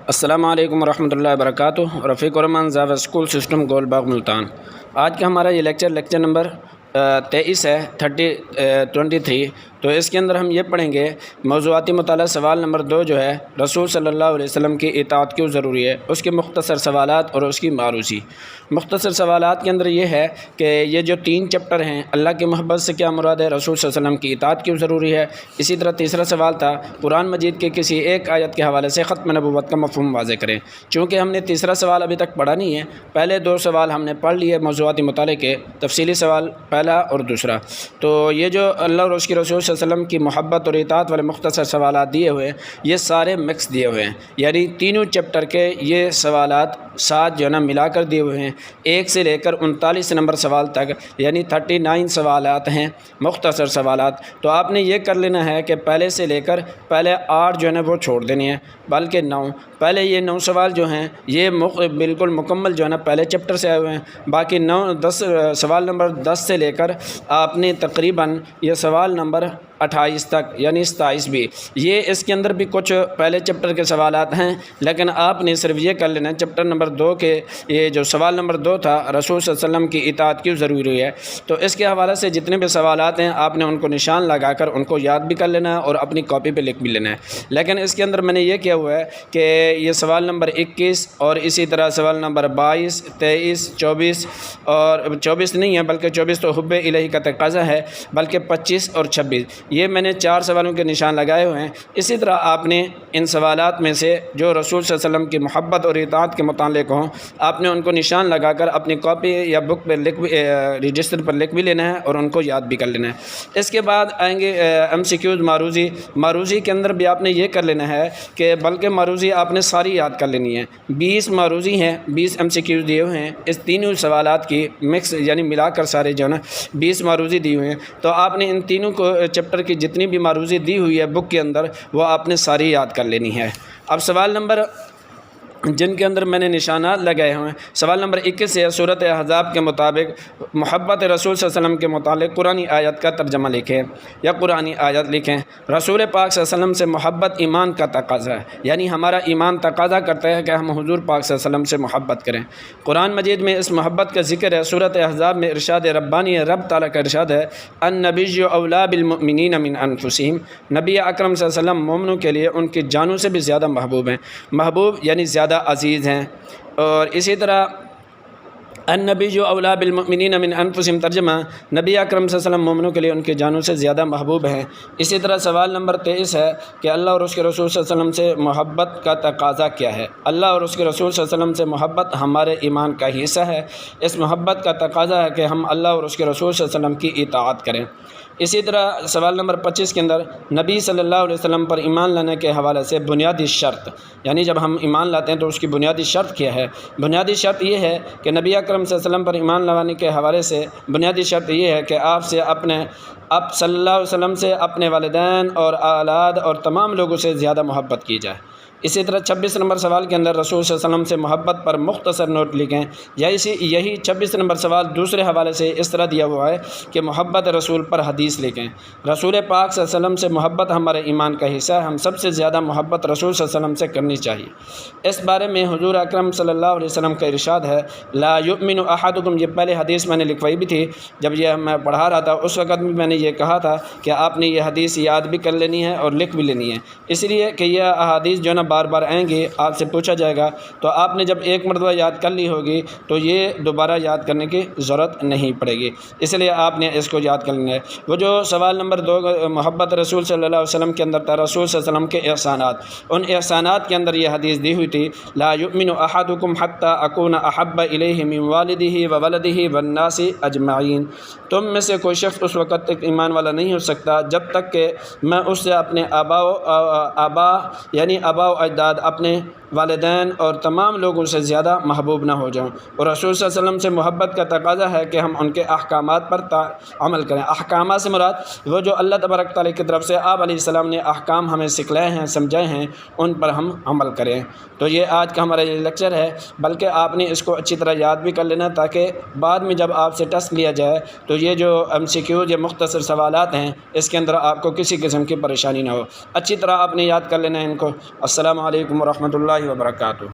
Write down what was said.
السلام علیکم ورحمۃ اللہ وبرکاتہ۔ رفیق الرحمان زاویہ اسکول سسٹم گول باغ ملتان۔ آج کا ہمارا یہ لیکچر نمبر 23 ہے 23۔ تو اس کے اندر ہم یہ پڑھیں گے موضوعاتی مطالعہ سوال نمبر 2 جو ہے رسول صلی اللہ علیہ وسلم کی اطاعت کیوں ضروری ہے، اس کے مختصر سوالات اور اس کی معروضی۔ مختصر سوالات کے اندر یہ ہے کہ یہ جو 3 چیپٹر ہیں، اللہ کی محبت سے کیا مراد ہے، رسول صلی اللہ علیہ وسلم کی اطاعت کیوں ضروری ہے۔ اسی طرح تیسرا سوال تھا قرآن مجید کے کسی ایک آیت کے حوالے سے ختم نبوت کا مفہوم واضح کریں۔ چونکہ ہم نے تیسرا سوال ابھی تک پڑھا نہیں ہے، پہلے 2 سوال ہم نے پڑھ لیے موضوعاتی مطالعے کے، تفصیلی سوال پہلا اور دوسرا۔ تو یہ جو اللہ اور اس کے رسول صلی اللہ علیہ وسلم کی محبت اور اطاعت والے مختصر سوالات دیے ہوئے ہیں، یہ سارے مکس دیے ہوئے ہیں، یعنی تینوں چیپٹر کے یہ سوالات 7 جو ہے نا ملا کر دیے ہوئے ہیں، 1 سے لے کر 39 نمبر سوال تک، یعنی 39 سوالات ہیں، مختصر سوالات۔ تو آپ نے یہ کر لینا ہے کہ پہلے سے لے کر پہلے 8 جو ہے نا وہ چھوڑ دینے ہیں، بلکہ 9۔ پہلے یہ 9 سوال جو ہیں یہ بالکل مکمل جو ہے نا پہلے چیپٹر سے آئے ہوئے ہیں، باقی 10 سوال نمبر 10 سے لے کر آپ نے تقریباً یہ سوال نمبر 28 تک، یعنی 27 بھی، یہ اس کے اندر بھی کچھ پہلے چیپٹر کے سوالات ہیں، لیکن آپ نے صرف یہ کر لینا ہے چیپٹر نمبر 2 کے یہ جو سوال نمبر 2 تھا رسول صلی اللہ علیہ وسلم کی اطاعت کیوں ضروری ہے، تو اس کے حوالے سے جتنے بھی سوالات ہیں آپ نے ان کو نشان لگا کر ان کو یاد بھی کر لینا ہے اور اپنی کاپی پہ لکھ بھی لینا ہے۔ لیکن اس کے اندر میں نے یہ کیا ہوا ہے کہ یہ سوال نمبر 21 اور اسی طرح سوال نمبر 22، 23، 24 اور 24 نہیں ہے بلکہ 24 تو حب الہی کا تقاضا ہے، بلکہ 25 اور 26، یہ میں نے 4 سوالوں کے نشان لگائے ہوئے ہیں۔ اسی طرح آپ نے ان سوالات میں سے جو رسول صلی اللہ علیہ وسلم کی محبت اور اطاعت کے متعلق ہوں، آپ نے ان کو نشان لگا کر اپنی کاپی یا بک پہ رجسٹر پر لکھ بھی لینا ہے اور ان کو یاد بھی کر لینا ہے۔ اس کے بعد آئیں گے MCQs معروضی کے اندر بھی آپ نے یہ کر لینا ہے کہ بلکہ معروضی آپ نے ساری یاد کر لینی ہے۔ 20 معروضی ہیں، 20 MCQs دیے ہوئے ہیں، اس تینوں سوالات کی مکس یعنی ملا کر سارے جو ہے نا 20 معروضی دی ہوئے ہیں۔ تو آپ نے ان تینوں کو چیپٹر کی جتنی بھی معروضی دی ہوئی ہے بک کے اندر وہ آپ نے ساری یاد کر لینی ہے۔ اب سوال نمبر جن کے اندر میں نے نشانات لگائے ہوئے ہیں، سوال نمبر 21 ہے سورۃ احزاب کے مطابق محبت رسول صلی اللہ علیہ وسلم کے متعلق قرآنی آیت کا ترجمہ لکھیں یا قرآنی آیت لکھیں۔ رسول پاک صلی اللہ علیہ وسلم سے محبت ایمان کا تقاضا ہے، یعنی ہمارا ایمان تقاضا کرتا ہے کہ ہم حضور پاک صلی اللہ علیہ وسلم سے محبت کریں۔ قرآن مجید میں اس محبت کا ذکر ہے، سورۃ احزاب میں ارشاد ربانی ہے، رب تعالیٰ کا ارشاد ہے، النبی اولیٰ بالمؤمنین من انفسہم، نبی اکرم صلی اللہ علیہ وسلم مومنوں کے لیے ان کی جانوں سے بھی زیادہ محبوب ہیں، محبوب یعنی زیادہ عزیز ہیں۔ اور اسی طرح النبی اولیٰ بالمؤمنین من انفسہم ترجمہ، نبی اکرم صلی اللہ علیہ وسلم مومنوں کے لیے ان کی جانوں سے زیادہ محبوب ہیں۔ اسی طرح سوال نمبر 23 ہے کہ اللہ اور اس کے رسول صلی اللہ علیہ وسلم سے محبت کا تقاضا کیا ہے۔ اللہ اور اس کے رسول صلی اللہ علیہ وسلم سے محبت ہمارے ایمان کا حصہ ہے، اس محبت کا تقاضا ہے کہ ہم اللہ اور اس کے رسول صلی اللہ علیہ وسلم کی اطاعت کریں۔ اسی طرح سوال نمبر 25 کے اندر نبی صلی اللہ علیہ وسلم پر ایمان لانے کے حوالے سے بنیادی شرط، یعنی جب ہم ایمان لاتے ہیں تو اس کی بنیادی شرط کیا ہے۔ بنیادی شرط یہ ہے کہ نبی اکرم صلی اللہ علیہ وسلم پر ایمان لانے کے حوالے سے بنیادی شرط یہ ہے کہ آپ صلی اللہ علیہ وسلم سے اپنے والدین اور اولاد اور تمام لوگوں سے زیادہ محبت کی جائے۔ اسی طرح 26 نمبر سوال کے اندر رسول صلی اللہ علیہ وسلم سے محبت پر مختصر نوٹ لکھیں، یا یہی 26 نمبر سوال دوسرے حوالے سے اس طرح دیا ہوا ہے کہ محبت رسول پر حدیث لکھیں۔ رسول پاک صلی اللہ علیہ وسلم سے محبت ہمارے ایمان کا حصہ ہے، ہم سب سے زیادہ محبت رسول صلی اللہ علیہ وسلم سے کرنی چاہیے۔ اس بارے میں حضور اکرم صلی اللہ علیہ وسلم کا ارشاد ہے، لا یؤمن احدکم، یہ پہلے حدیث میں نے لکھوائی بھی تھی جب یہ میں پڑھا رہا تھا، اس وقت بھی میں نے یہ کہا تھا کہ آپ نے یہ حدیث یاد بھی کر لینی ہے اور لکھ بھی لینی ہے، اس لیے کہ یہ احادیث جو نا بار بار آئیں گی، آپ سے پوچھا جائے گا، تو آپ نے جب ایک مرتبہ یاد کر لی ہوگی تو یہ دوبارہ یاد کرنے کی ضرورت نہیں پڑے گی، اس لیے آپ نے اس کو یاد کر لینا ہے۔ وہ جو سوال نمبر 2 محبت رسول صلی اللہ علیہ وسلم کے اندر تھا، رسول صلی اللہ علیہ وسلم کے احسانات، ان احسانات کے اندر یہ حدیث دی ہوئی تھی، لا یؤمن احدکم حتی اکون احب الیہ من والدہ وولدہ والناس اجمعین، تم میں سے کوئی شخص اس وقت تک ایمان والا نہیں ہو سکتا جب تک کہ میں اس سے اپنے آبا و اجداد، اپنے والدین اور تمام لوگوں سے زیادہ محبوب نہ ہو جاؤں۔ اور رسول صلی اللہ علیہ وسلم سے محبت کا تقاضا ہے کہ ہم ان کے احکامات پر عمل کریں۔ احکامات سے مراد وہ جو اللہ تبارک تعالیٰ کی طرف سے آپ علیہ السلام نے احکام ہمیں سکھلائے ہیں، سمجھائے ہیں، ان پر ہم عمل کریں۔ تو یہ آج کا ہمارا یہ لیکچر ہے، بلکہ آپ نے اس کو اچھی طرح یاد بھی کر لینا تاکہ بعد میں جب آپ سے ٹیسٹ لیا جائے تو یہ جو MCQ یا مختصر سوالات ہیں اس کے اندر آپ کو کسی قسم کی پریشانی نہ ہو، اچھی طرح آپ نے یاد کر لینا ہے ان کو۔ السلام السلام علیکم ورحمۃ اللہ وبرکاتہ۔